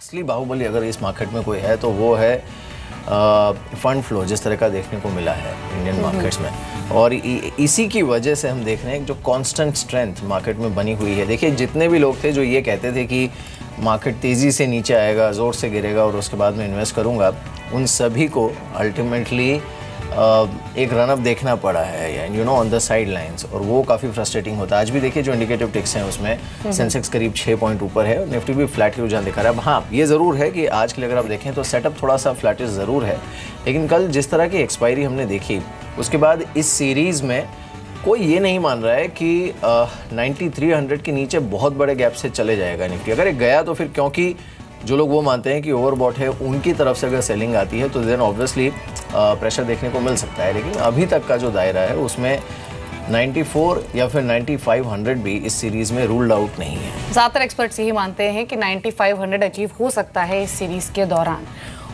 असली बाहुबली अगर इस मार्केट में कोई है तो वो है फंड फ्लो जिस तरह का देखने को मिला है इंडियन मार्केट्स में, और इसी की वजह से हम देख रहे हैं जो कांस्टेंट स्ट्रेंथ मार्केट में बनी हुई है। देखिए जितने भी लोग थे जो ये कहते थे कि मार्केट तेज़ी से नीचे आएगा, ज़ोर से गिरेगा और उसके बाद में इन्वेस्ट करूँगा, उन सभी को अल्टीमेटली एक रनअप देखना पड़ा है you know on the side lines, और वो काफ़ी फ्रस्ट्रेटिंग होता है। आज भी देखिए जो इंडिकेटिव टिक्स हैं उसमें सेंसेक्स करीब 6 पॉइंट ऊपर है और निफ्टी भी फ्लैट की रुझान दिखा रहा है। अब हाँ ये ज़रूर है कि आज के लिए अगर आप देखें तो सेटअप थोड़ा सा फ्लैटिश ज़रूर है, लेकिन कल जिस तरह की एक्सपायरी हमने देखी उसके बाद इस सीरीज़ में कोई ये नहीं मान रहा है कि 9300 के नीचे बहुत बड़े गैप से चले जाएगा निफ्टी। अगर ये गया तो फिर क्योंकि जो लोग वो मानते हैं कि ओवरबॉट है उनकी तरफ से अगर सेलिंग आती है तो देन ऑब्वियसली प्रेशर देखने को मिल सकता है, लेकिन अभी तक का जो दायरा है उसमें 94 या फिर 9500 भी इस सीरीज़ में रूल्ड आउट नहीं है। ज़्यादातर एक्सपर्ट्स यही मानते हैं कि 9500 अचीव हो सकता है इस सीरीज़ के दौरान।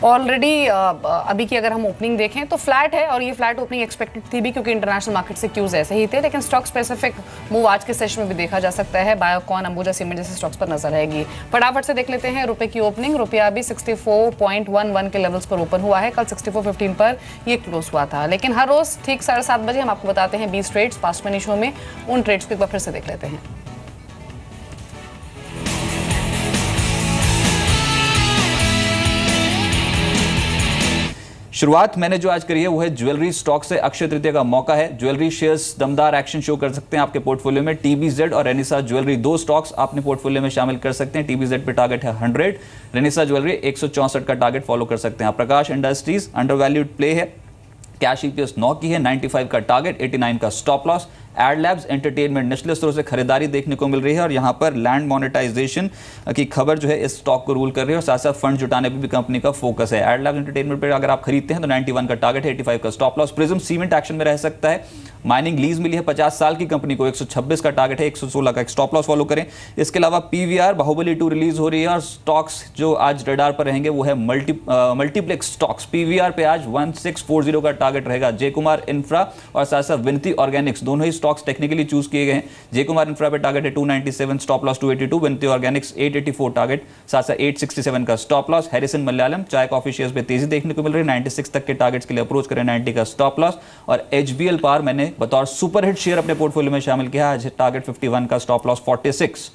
ऑलरेडी अभी की अगर हम ओपनिंग देखें तो फ्लैट है, और ये फ्लैट ओपनिंग एक्सपेक्टेड थी भी क्योंकि इंटरनेशनल मार्केट से क्यूज ऐसे ही थे, लेकिन स्टॉक स्पेसिफिक मूव आज के सेशन में भी देखा जा सकता है। बायोकॉन, अंबुजा सीमेंट जैसे स्टॉक्स पर नजर रहेगी। फटाफट से देख लेते हैं रुपए की ओपनिंग। रुपया अभी 64.11 के लेवल्स पर ओपन हुआ है, कल 64.15 पर ये क्लोज हुआ था। लेकिन हर रोज ठीक 7:30 बजे हम आपको बताते हैं 20 ट्रेड्स फास्ट मनी शो में, उन ट्रेड्स को एक बार फिर से देख लेते हैं। शुरुआत मैंने जो आज करी है वो है ज्वेलरी स्टॉक से। अक्षय तृतीया का मौका है, ज्वेलरी शेयर्स दमदार एक्शन शो कर सकते हैं आपके पोर्टफोलियो में। टीबीजेड और रेनिसा ज्वेलरी दो स्टॉक्स आपने पोर्टफोलियो में शामिल कर सकते हैं। टीबीजेड पे टारगेट है 100, रेनिसा ज्वेलरी 164 का टारगेट फॉलो कर सकते हैं। प्रकाश इंडस्ट्रीज अंडरवैल्यूड प्ले है, कैश ईपीएस 9 की है, 95 का टारगेट, 89 का stop loss. Adlabs entertainment निचले स्तरों से खरीदारी देखने को मिल रही है और यहां पर लैंड मोनेटाइजेशन की खबर जो है इस स्टॉक को रूल कर रही है और साथ साथ फंड जुटाने पर भी कंपनी का फोकस है। एड लैब्स एंटरटेनमेंट पर अगर आप खरीदते हैं तो 91 का टारगेट है, 85 का stop loss. Prism cement action में रह सकता है, माइनिंग लीज मिली है 50 साल की कंपनी को, 126 का टारगेट है, 116 का स्टॉप लॉस फॉलो करें। इसके अलावा पीवीआर बाहुबली 2 रिलीज हो रही है और स्टॉक्स जो आज रडार पर रहेंगे वो है मल्टीप्लेक्स स्टॉक्स। पीवीआर पे आज 1640 का टारगेट रहेगा। जय कुमार इंफ्रा और साथ साथ विनती ऑर्गेनिक्स दोनों ही स्टॉक्स टेक्निकली चूज किए गए हैं। जय कुमार इंफ्रा पे टारगेट है 297, स्टॉप लॉस 282, विनती ऑर्गेनिक्स 884 टारगेट, साथ साथ 867 का स्टॉप लॉस। हैरिसन मलयालम चाय कॉफी शेयर्स पे तेजी देखने को मिल रही है, 96 तक के टारगेट्स के लिए अप्रोच करें, 90 का स्टॉप लॉस। और एचबीएल पावर मैंने बतौर सुपरहिट शेयर अपने पोर्टफोलियो में शामिल किया, आज टारगेट 51 का, स्टॉप लॉस 46।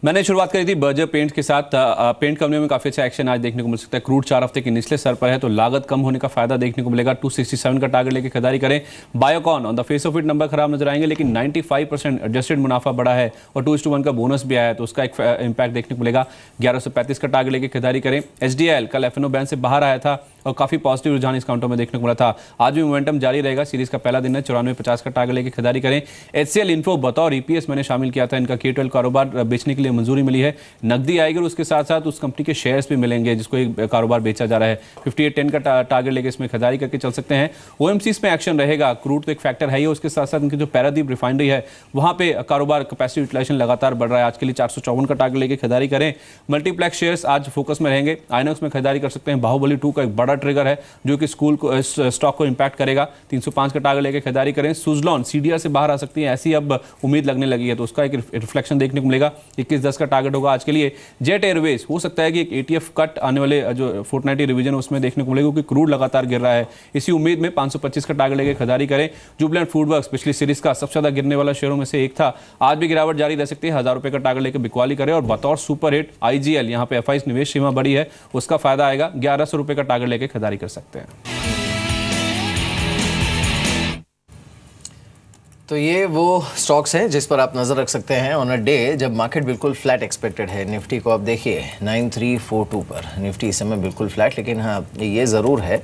मैंने शुरुआत करी थी बर्जर पेंट के साथ। पेंट कंपनी में काफी अच्छा एक्शन आज देखने को मिल सकता है। क्रूड 4 हफ्ते के निचले स्तर पर है तो लागत कम होने का फायदा देखने को मिलेगा। 267 का टारगेट लेके खरीदारी करें। Biocon on the face of it number खराब नजर आएंगे, लेकिन 95% एडजस्टेड मुनाफा बढ़ा है और 2:1 का बोनस भी आया है तो उसका एक इंपैक्ट देखने को मिलेगा। 1135 का टारगेट लेके खरीदारी करें। एचडीएल कल एफएनओ बैंक से बाहर आया था और काफी पॉजिटिव रुझान इस काउंटर में देखने को मिला था। आज भी मोमेंटम जारी रहेगा, सीरीज का पहला दिन है। 9450 का टारगेट लेके खरीदारी करें। एचसीएल इन्फो बतौर ईपीएस मैंने शामिल किया था, इनका K12 कारोबार बेचने के लिए मंजूरी मिली है। नकदी आएगी और उसके साथ साथ उस कंपनी के शेयर्स भी मिलेंगे जिसको एक कारोबार बेचा जा रहा है। 5810 का टारगेट लेके इसमें खरीदारी करके चल सकते हैं। ओएमसीज में एक्शन रहेगा, क्रूड तो एक फैक्टर है ही, उसके साथ साथ इनकी जो पैरादीप रिफाइनरी है वहां पे कारोबार कैपेसिटी यूटिलाइजेशन लगातार बढ़ रहा है। आज के लिए 454 का टारगेट लेके खरीदारी करें। मल्टीप्लेक्स शेयर्स आज फोकस में रहेंगे। आइनॉक्स में खरीदारी कर सकते हैं। बाहुबली 2 का एक बड़ा ट्रिगर है जो कि स्कूल को इस स्टॉक को इंपैक्ट करेगा। 305 का टारगेट लेके खरीदारी करें। सुजलॉन सीडीआर से बाहर आ सकती है, ऐसी अब उम्मीद लगने लगी है तो उसका एक रिफ्लेक्शन देखने को मिलेगा। 2110 का टारगेट होगा आज के लिए। जेट एयरवेज हो सकता है कि एक एटीएफ कट आने वाले जो फोर्टनाइटली रिवीजन उसमें देखने को मिलेगा क्योंकि क्रूड लगातार गिर रहा है। इसी उम्मीद में 525 का टारगेट लेके खरीदारी करें। जुबिलेंट फूडवर्क्स पिछली सीरीज का सबसे ज्यादा गिरने वाला शेयरों में से एक था, आज भी गिरावट जारी रह सकती है। 1000 रुपए का टारगेट लेकर बिकवाली करें और बतौर सुपर हिट आईजीएल यहाँ पे एफआई निवेश सीमा बढ़ी है, उसका फायदा आएगा। 1100 रुपए का टारगेट लेकर खरीदारी कर सकते हैं। तो ये वो स्टॉक्स हैं जिस पर आप नज़र रख सकते हैं ऑन अ डे जब मार्केट बिल्कुल फ्लैट एक्सपेक्टेड है। निफ्टी को आप देखिए 9342 पर निफ्टी इस समय बिल्कुल फ्लैट, लेकिन हाँ ये ज़रूर है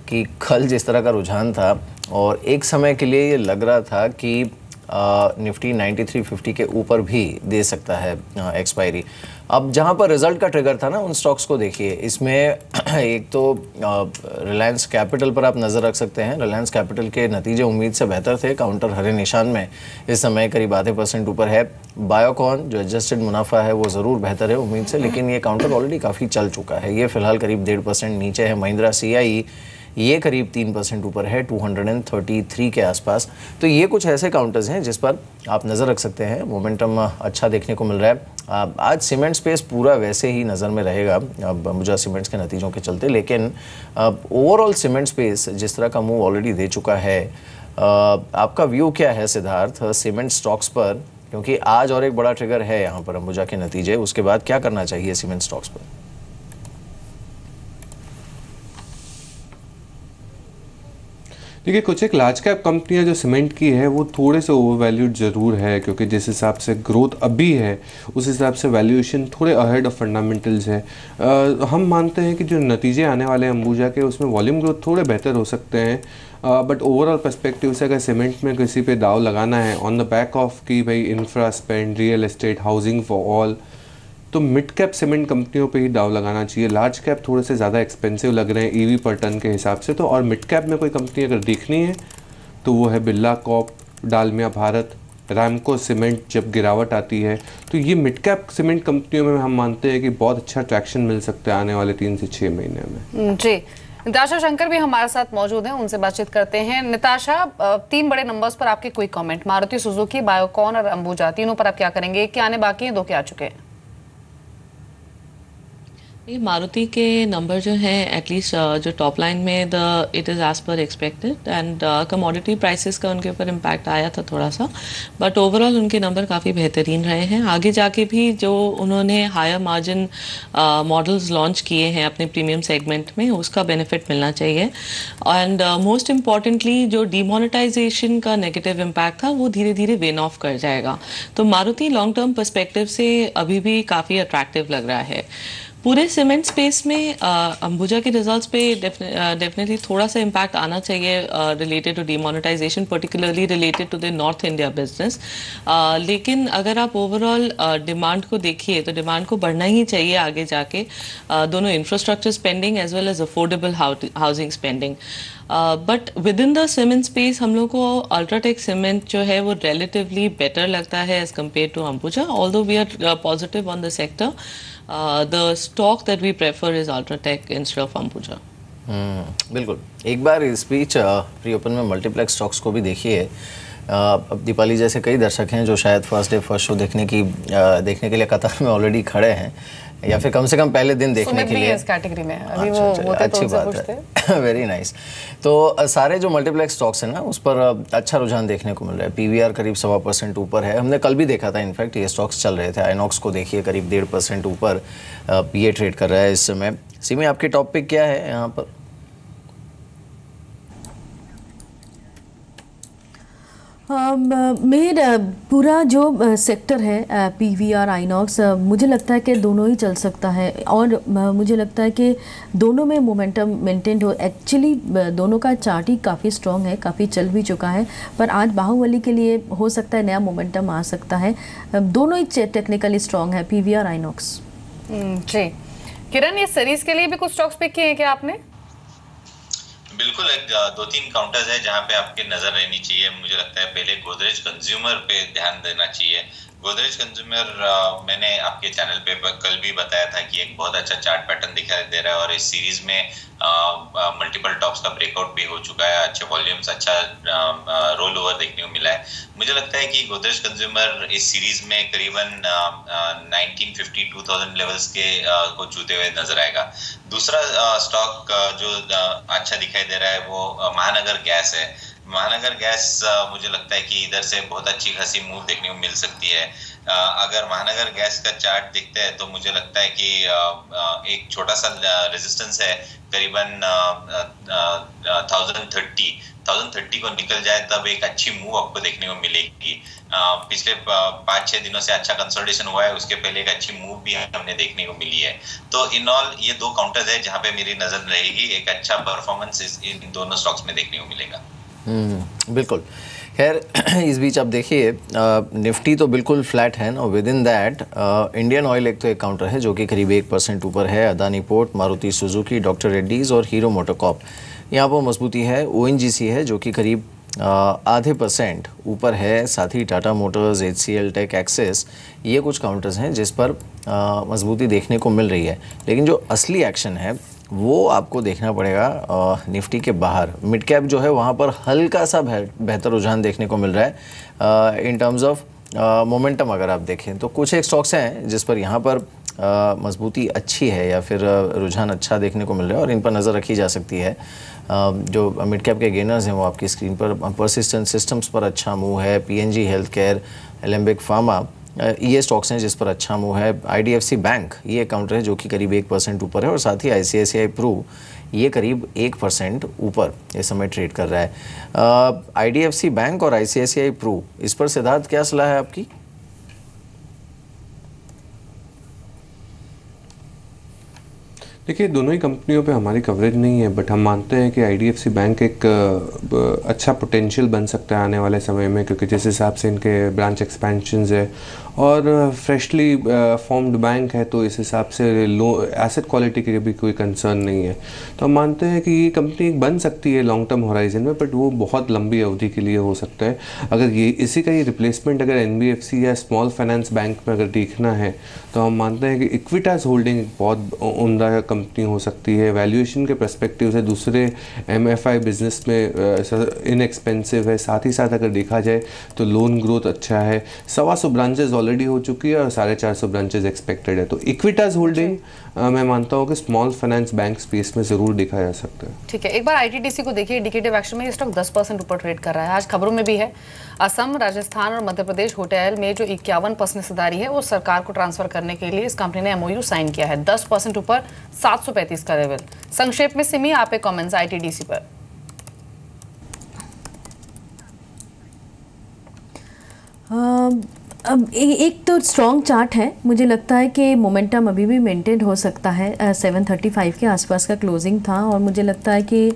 कि कल जिस तरह का रुझान था और एक समय के लिए ये लग रहा था कि निफ्टी 9350 के ऊपर भी दे सकता है एक्सपायरी। अब जहाँ पर रिजल्ट का ट्रिगर था ना उन स्टॉक्स को देखिए, इसमें एक तो रिलायंस कैपिटल पर आप नज़र रख सकते हैं। रिलायंस कैपिटल के नतीजे उम्मीद से बेहतर थे, काउंटर हरे निशान में इस समय करीब आधे % ऊपर है। बायोकॉन जो एडजस्टेड मुनाफा है वो ज़रूर बेहतर है उम्मीद से, लेकिन ये काउंटर ऑलरेडी काफ़ी चल चुका है, ये फिलहाल करीब 1.5% नीचे है। महिंद्रा CIE ये करीब 3% ऊपर है 233 के आसपास। तो ये कुछ ऐसे काउंटर्स हैं जिस पर आप नज़र रख सकते हैं। मोमेंटम अच्छा देखने को मिल रहा है। आज सीमेंट स्पेस पूरा वैसे ही नज़र में रहेगा अब अंबुजा सीमेंट्स के नतीजों के चलते, लेकिन ओवरऑल सीमेंट स्पेस जिस तरह का मूव ऑलरेडी दे चुका है, आपका व्यू क्या है सिद्धार्थ सीमेंट स्टॉक्स पर? क्योंकि आज और एक बड़ा ट्रिगर है यहाँ पर अंबुजा के नतीजे, उसके बाद क्या करना चाहिए सीमेंट स्टॉक्स पर? देखिए, कुछ एक लार्ज कैप कंपनियां जो सीमेंट की है वो थोड़े से ओवरवैल्यूड ज़रूर है, क्योंकि जिस हिसाब से ग्रोथ अभी है उस हिसाब से वैल्यूएशन थोड़े अहेड ऑफ फंडामेंटल्स है। हम मानते हैं कि जो नतीजे आने वाले हैं अंबुजा के उसमें वॉल्यूम ग्रोथ थोड़े बेहतर हो सकते हैं, बट ओवरऑल पर्सपेक्टिव से अगर सीमेंट में किसी पे दाव लगाना है ऑन द बैक ऑफ कि भाई infra spend, real estate, housing for all, तो मिड कैप सीमेंट कंपनियों पे ही दाव लगाना चाहिए। लार्ज कैप थोड़े से ज़्यादा एक्सपेंसिव लग रहे हैं ईवी पर टन के हिसाब से। तो और मिड कैप में कोई कंपनी अगर देखनी है तो वो है बिरला कॉर्प, डालमिया भारत, रामको सीमेंट। जब गिरावट आती है तो ये मिड कैप सीमेंट कंपनियों में हम मानते हैं कि बहुत अच्छा ट्रैक्शन मिल सकता है आने वाले 3 से 6 महीने में। जी, निताशा शंकर भी हमारे साथ मौजूद हैं, उनसे बातचीत करते हैं। निताशा, 3 बड़े नंबर्स पर आपके कोई कमेंट? मारुति सुजुकी, बायोकॉन और अंबुजा, तीनों पर आप क्या करेंगे? एक के आने बाकी हैं, 2 के आ चुके हैं। ये मारुति के नंबर जो हैं एटलीस्ट जो टॉप लाइन में it is as per expected, and commodity prices का उनके ऊपर इम्पैक्ट आया था थोड़ा सा, बट ओवरऑल उनके नंबर काफ़ी बेहतरीन रहे हैं। आगे जाके भी जो उन्होंने हायर मार्जिन मॉडल्स लॉन्च किए हैं अपने प्रीमियम सेगमेंट में, उसका बेनिफिट मिलना चाहिए। एंड मोस्ट इम्पॉर्टेंटली जो डीमोनेटाइजेशन का नेगेटिव इम्पैक्ट था वो धीरे धीरे वेन ऑफ कर जाएगा। तो मारुति लॉन्ग टर्म पर्सपेक्टिव से अभी भी काफ़ी अट्रैक्टिव लग रहा है। पूरे सीमेंट स्पेस में अंबुजा के रिजल्ट्स पे डेफिनेटली थोड़ा सा इम्पैक्ट आना चाहिए related to demonetization, particularly related to the north India business. लेकिन अगर आप ओवरऑल डिमांड को देखिए तो डिमांड को बढ़ना ही चाहिए आगे जाके, दोनों infrastructure spending as well as affordable housing spending. But within the cement space हम लोग को अल्ट्राटेक सीमेंट जो है वो रिलेटिवली बेटर लगता है as compared to Ambuja, although we are positive on the sector. The stock that we prefer is Ultratech instead of Ambuja. बिल्कुल। एक बार इस बीच प्री ओपन में मल्टीप्लेक्स स्टॉक्स को भी देखिए। अब दीपाली जैसे कई दर्शक हैं जो शायद फर्स्ट डे फर्स्ट शो देखने के लिए कतार में ऑलरेडी खड़े हैं, या फिर कम से कम पहले दिन देखने के लिए इस कैटेगरी में अभी वो होते अच्छी तो बात है। Very nice. तो सारे जो मल्टीप्लेक्स स्टॉक्स हैं ना उस पर अच्छा रुझान देखने को मिल रहा है। पीवीआर करीब 1.25% ऊपर है। हमने कल भी देखा था, इनफैक्ट ये स्टॉक्स चल रहे थे। आइनॉक्स को देखिए करीब 1.5% ऊपर ये ट्रेड कर रहा है इस समय। सिमी, आपकी टॉप पिक क्या है यहाँ पर? मेरा पूरा जो सेक्टर है पीवीआर आइनॉक्स, मुझे लगता है कि दोनों ही चल सकता है, और मुझे लगता है कि दोनों में मोमेंटम मेंटेन हो। एक्चुअली दोनों का चार्ट ही काफ़ी स्ट्रॉन्ग है, काफ़ी चल भी चुका है, पर आज बाहुबली के लिए हो सकता है नया मोमेंटम आ सकता है। दोनों ही टेक्निकली स्ट्रॉन्ग है पीवीआर आइनॉक्स। जी किरण, ये सीरीज के लिए भी कुछ स्टॉक्स पिक किए हैं क्या आपने? बिल्कुल, एक 2-3 काउंटर्स है जहां पे आपकी नजर रहनी चाहिए। मुझे लगता है पहले गोदरेज कंज्यूमर पे ध्यान देना चाहिए। गोदरेज कंज्यूमर मैंने आपके चैनल पे कल भी बताया था कि एक बहुत अच्छा चार्ट पैटर्न दिखाई दे रहा है, और इस सीरीज में मल्टीपल टॉप्स का ब्रेकआउट भी हो चुका है। अच्छे वॉल्यूम्स, अच्छा रोल ओवर देखने को मिला है। मुझे लगता है कि गोदरेज कंज्यूमर इस सीरीज में करीबन 1950-2000 लेवल्स के को छूते हुए नजर आएगा। दूसरा स्टॉक जो अच्छा दिखाई दे रहा है वो महानगर गैस है। महानगर गैस मुझे लगता है कि इधर से बहुत अच्छी खासी मूव देखने को मिल सकती है। अगर महानगर गैस का चार्ट देखते हैं तो मुझे लगता है कि एक छोटा सा रेजिस्टेंस है करीबन 1030 को निकल जाए तब एक अच्छी मूव आपको देखने को मिलेगी। पिछले 5-6 दिनों से अच्छा कंसोलिडेशन हुआ है, उसके पहले एक अच्छी मूव भी हमने देखने को मिली है। तो इन ऑल ये 2 काउंटर्स है जहाँ पे मेरी नजर रहेगी। एक अच्छा परफॉर्मेंस इन दोनों स्टॉक्स में देखने को मिलेगा। बिल्कुल। खैर, इस बीच आप देखिए निफ्टी तो बिल्कुल फ्लैट है ना। With in that Indian oil एक तो एक काउंटर है जो कि करीब 1% ऊपर है। Adani port, Maruti Suzuki, doctor Reddy's और हीरो मोटोकॉर्प, यहाँ पर मजबूती है। ओएनजीसी है जो कि करीब 0.5% ऊपर है। साथ ही Tata motors, HCL tech, Axis, ये कुछ काउंटर्स हैं जिस पर मजबूती देखने को मिल रही है। लेकिन जो असली एक्शन है वो आपको देखना पड़ेगा निफ्टी के बाहर। मिड कैप जो है वहाँ पर हल्का सा बेहतर रुझान देखने को मिल रहा है इन टर्म्स ऑफ मोमेंटम। अगर आप देखें तो कुछ एक स्टॉक्स हैं जिस पर यहाँ पर मजबूती अच्छी है या फिर रुझान अच्छा देखने को मिल रहा है और इन पर नज़र रखी जा सकती है। जो मिड कैप के गेनर्स हैं वो आपकी स्क्रीन पर परसिस्टेंट सिस्टम्स पर अच्छा मूव है, PNG health care, Alembic pharma, ये स्टॉक्स हैं जिस पर अच्छा मूव है। आईडीएफसी बैंक ये काउंटर है जो कि करीब 1% ऊपर है और साथ ही आईसीआईसीआई प्रू ये करीब 1% ऊपर इस समय ट्रेड कर रहा है। आईडीएफसी बैंक और आईसीआईसीआई प्रू, इस पर सिद्धार्थ क्या सलाह है आपकी? देखिए, दोनों ही कंपनियों पे हमारी कवरेज नहीं है, बट हम मानते हैं कि आईडीएफसी बैंक एक अच्छा पोटेंशियल बन सकता है आने वाले समय में, क्योंकि जिस हिसाब से इनके ब्रांच एक्सपेंशंस है और फ्रेशली फॉर्म्ड बैंक है तो इस हिसाब से लो एसेट क्वालिटी की भी कोई कंसर्न नहीं है। तो हम मानते हैं कि ये कंपनी बन सकती है लॉन्ग टर्म होराइजन में, बट वो बहुत लंबी अवधि के लिए हो सकता है। अगर ये इसी का ही रिप्लेसमेंट अगर एनबीएफसी या स्मॉल फाइनेंस बैंक में अगर देखना है तो हम मानते हैं कि इक्विटास होल्डिंग एक बहुत उम्दा कंपनी हो सकती है। वैल्यूएशन के पर्सपेक्टिव से दूसरे एमएफआई बिजनेस में इनएक्सपेंसिव है। साथ ही साथ अगर देखा जाए तो लोन ग्रोथ अच्छा है। 125 ब्रांचेज ऑलरेडी हो चुकी है और 450 ब्रांचेज एक्सपेक्टेड है। तो इक्विटास होल्डिंग मैं मानता हूँ कि स्मॉल फाइनेंस बैंक स्पेस में जरूर देखा जा सकता है। ठीक है, एक बार आईटीडीसी को देखिए, इंडिकेटिव एक्शन में ये स्टॉक 10% ऊपर ट्रेड कर रहा है। आज खबरों में भी है असम, राजस्थान और मध्य प्रदेश होटल में जो 51% हिस्सेदारी है वो सरकार को ट्रांसफर करने के लिए इस कंपनी ने एमओयू साइन किया है। 10% ऊपर, 735 का लेवल। संक्षेप में सिमी, आप एक कमेंट्स आईटीडीसी पर। अब एक तो स्ट्रॉन्ग चार्ट है, मुझे लगता है कि मोमेंटम अभी भी मेंटेन हो सकता है। 735 के आसपास का क्लोजिंग था और मुझे लगता है कि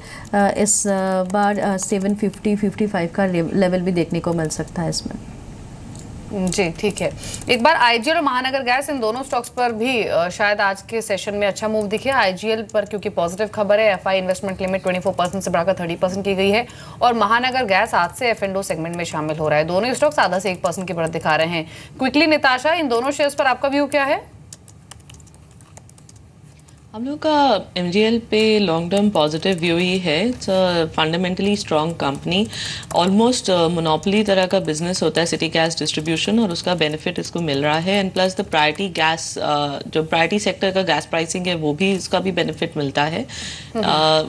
इस बार 750-55 का लेवल भी देखने को मिल सकता है इसमें। जी ठीक है, एक बार आईजीएल और महानगर गैस, इन दोनों स्टॉक्स पर भी शायद आज के सेशन में अच्छा मूव दिखे। आईजीएल पर क्योंकि पॉजिटिव खबर है, एफआई इन्वेस्टमेंट लिमिट 24% से बढ़ाकर 30% की गई है और महानगर गैस आज से एफ&ओ सेगमेंट में शामिल हो रहा है। दोनों स्टॉक्स आधा से 1% की बढ़त दिखा रहे हैं। क्विकली निताशा, इन दोनों शेयर्स पर आपका व्यू क्या है? हम लोग का एमजीएल पे लॉन्ग टर्म पॉजिटिव व्यू ही है। It's a fundamentally strong company, almost monopoly तरह का बिजनेस होता है सिटी गैस डिस्ट्रीब्यूशन, और उसका बेनिफिट इसको मिल रहा है। And plus the priority gas, जो प्रायोरिटी सेक्टर का गैस प्राइसिंग है वो भी, इसका भी बेनिफिट मिलता है।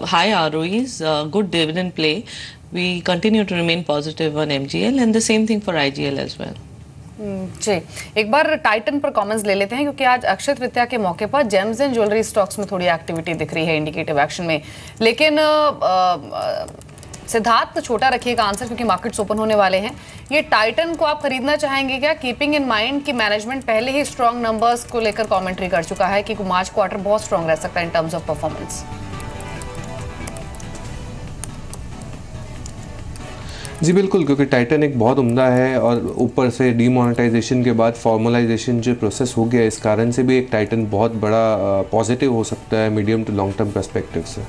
High ROEs, good dividend play. We continue to remain positive on MGL and the same thing for IGL as well. जी, एक बार टाइटन पर कमेंट्स ले लेते हैं क्योंकि आज अक्षय तृतीया के मौके पर जेम्स एंड ज्वेलरी स्टॉक्स में थोड़ी एक्टिविटी दिख रही है इंडिकेटिव एक्शन में। लेकिन सिद्धार्थ, छोटा रखिएगा आंसर क्योंकि मार्केट्स ओपन होने वाले हैं। ये टाइटन को आप खरीदना चाहेंगे क्या, कीपिंग इन माइंड कि मैनेजमेंट पहले ही स्ट्रॉन्ग नंबर्स को लेकर कॉमेंट्री कर चुका है कि मार्च क्वार्टर बहुत स्ट्रॉन्ग रह सकता है इन टर्म्स ऑफ परफॉर्मेंस? जी बिल्कुल, क्योंकि टाइटन एक बहुत उम्दा है और ऊपर से डीमोनेटाइजेशन के बाद फॉर्मलाइजेशन जो प्रोसेस हो गया, इस कारण से भी एक टाइटन बहुत बड़ा पॉजिटिव हो सकता है medium to long term perspective से।